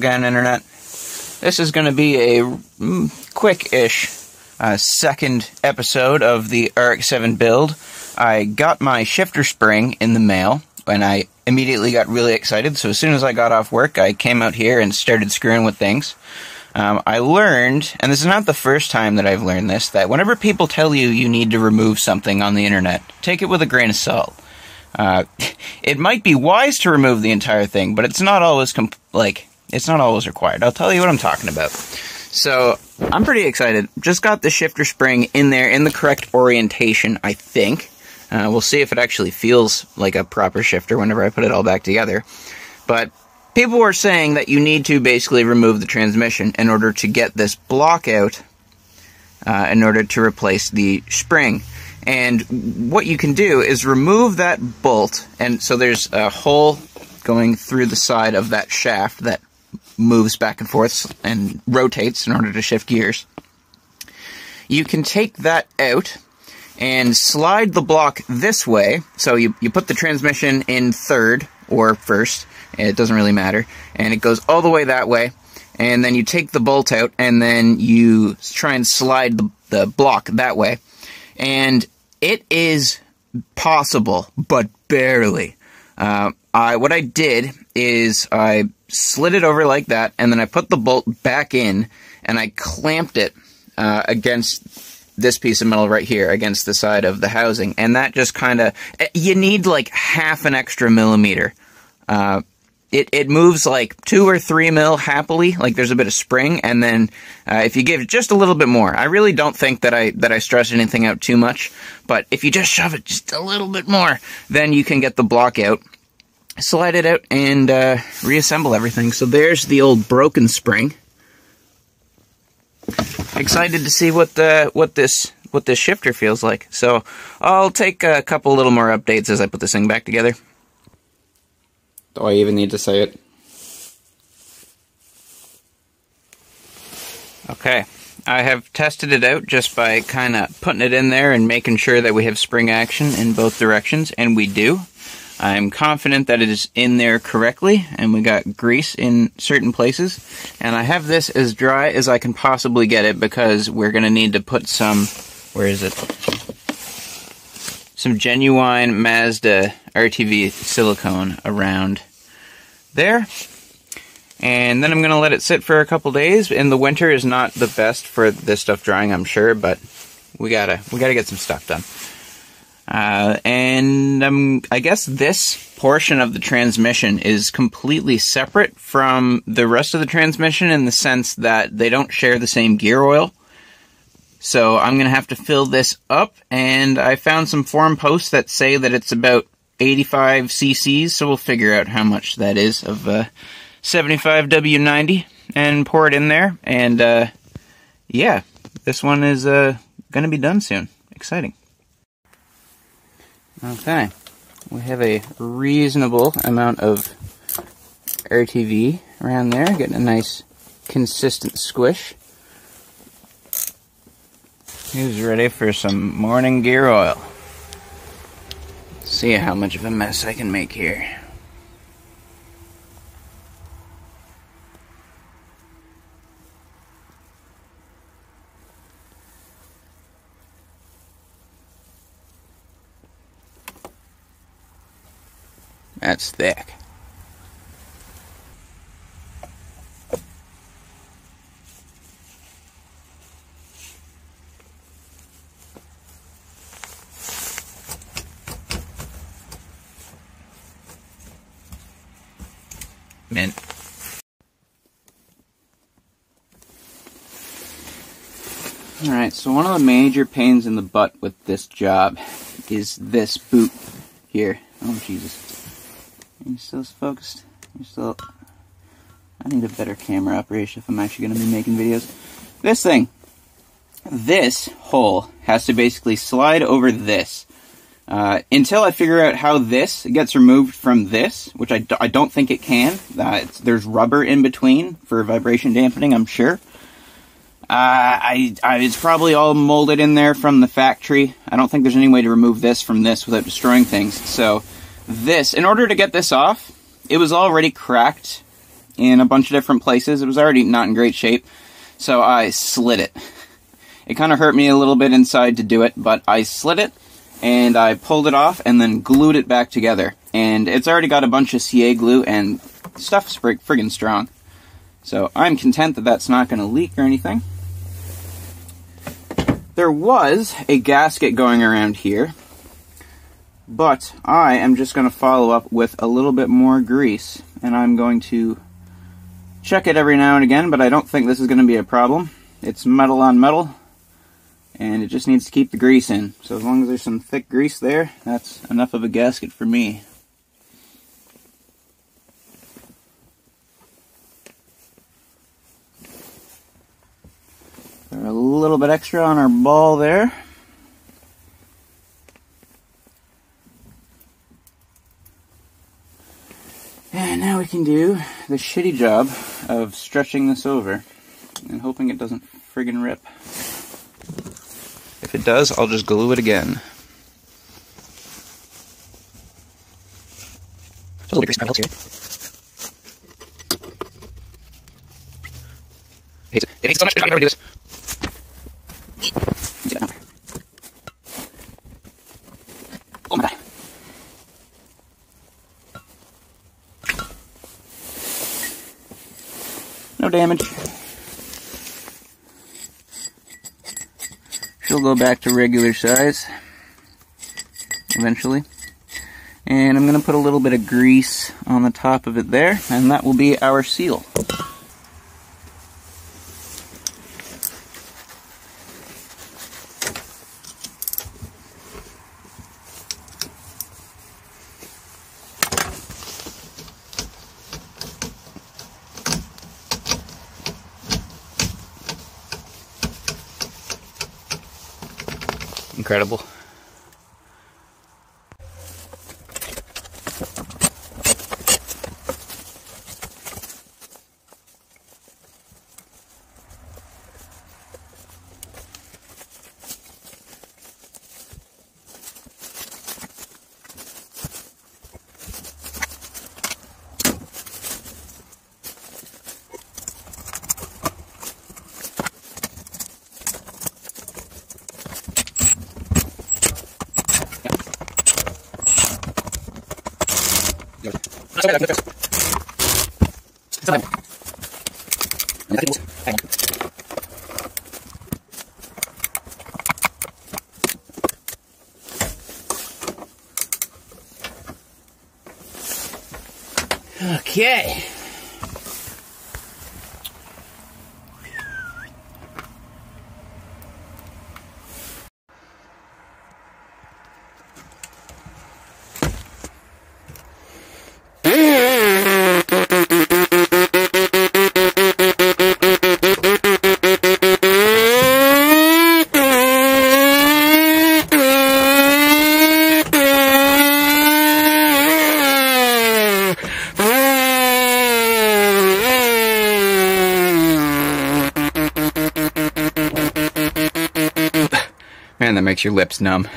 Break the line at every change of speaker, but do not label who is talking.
again, Internet. This is going to be a quick-ish second episode of the RX7 build. I got my shifter spring in the mail, and I immediately got really excited, so as soon as I got off work, I came out here and started screwing with things. I learned, and this is not the first time that I've learned this, that whenever people tell you you need to remove something on the internet, take it with a grain of salt. It might be wise to remove the entire thing, but it's not always it's not always required. I'll tell you what I'm talking about. So, I'm pretty excited. Just got the shifter spring in there in the correct orientation, I think. We'll see if it actually feels like a proper shifter whenever I put it all back together. But people were saying that you need to basically remove the transmission in order to get this block out, in order to replace the spring. And what you can do is remove that bolt, and so there's a hole going through the side of that shaft that moves back and forth and rotates in order to shift gears. You can take that out and slide the block this way. So you put the transmission in third or first, it doesn't really matter, and it goes all the way that way, and then you take the bolt out and then you try and slide the block that way. And it is possible, but barely. What I did is I slid it over like that, and then I put the bolt back in, and I clamped it against this piece of metal right here, against the side of the housing. And that just kind of, you need like half an extra millimeter. It moves like 2 or 3 mil happily, like there's a bit of spring, and then if you give just a little bit more, I really don't think that I stress anything out too much, but if you just shove it just a little bit more, then you can get the block out, slide it out, and reassemble everything. So there's the old broken spring. Excited to see what this shifter feels like. So I'll take a couple little more updates as I put this thing back together. Do I even need to say it? Okay, I have tested it out just by kind of putting it in there and making sure that we have spring action in both directions, and we do. I'm confident that it is in there correctly, and we got grease in certain places. And I have this as dry as I can possibly get it, because we're going to need to put some, where is it? Some genuine Mazda RTV silicone around there. And then I'm going to let it sit for a couple days. And the winter is not the best for this stuff drying, I'm sure, but we gotta get some stuff done. And I guess this portion of the transmission is completely separate from the rest of the transmission in the sense that they don't share the same gear oil. So I'm going to have to fill this up, and I found some forum posts that say that it's about 85 cc's, so we'll figure out how much that is of 75 W90 and pour it in there. And yeah, this one is going to be done soon. Exciting. Okay, we have a reasonable amount of RTV around there, getting a nice consistent squish. He's ready for some morning gear oil. Let's see how much of a mess I can make here. That's thick. Mint. Alright, so one of the major pains in the butt with this job is this boot here. Oh, Jesus. Are you still focused? You're still... I need a better camera operation if I'm actually going to be making videos. This thing. This hole has to basically slide over this. Until I figure out how this gets removed from this, which I don't think it can. There's rubber in between for vibration dampening, I'm sure. It's probably all molded in there from the factory. I don't think there's any way to remove this from this without destroying things. So this, in order to get this off, it was already cracked in a bunch of different places. It was already not in great shape, so I slid it. It kind of hurt me a little bit inside to do it, but I slid it, and I pulled it off, and then glued it back together. And it's already got a bunch of CA glue, and stuff's friggin' strong. So I'm content that that's not going to leak or anything. There was a gasket going around here, but I am just going to follow up with a little bit more grease, and I'm going to check it every now and again, but I don't think this is going to be a problem. It's metal on metal, and it just needs to keep the grease in. So as long as there's some thick grease there, that's enough of a gasket for me. Throw a little bit extra on our ball there. And now we can do the shitty job of stretching this over and hoping it doesn't friggin' rip. If it does, I'll just glue it again. A little bit of grease here. It hates so much, I'm not going to do this. Oh my god. No damage. She'll go back to regular size eventually. And I'm going to put a little bit of grease on the top of it there, and that will be our seal. Incredible. Okay. Man, that makes your lips numb.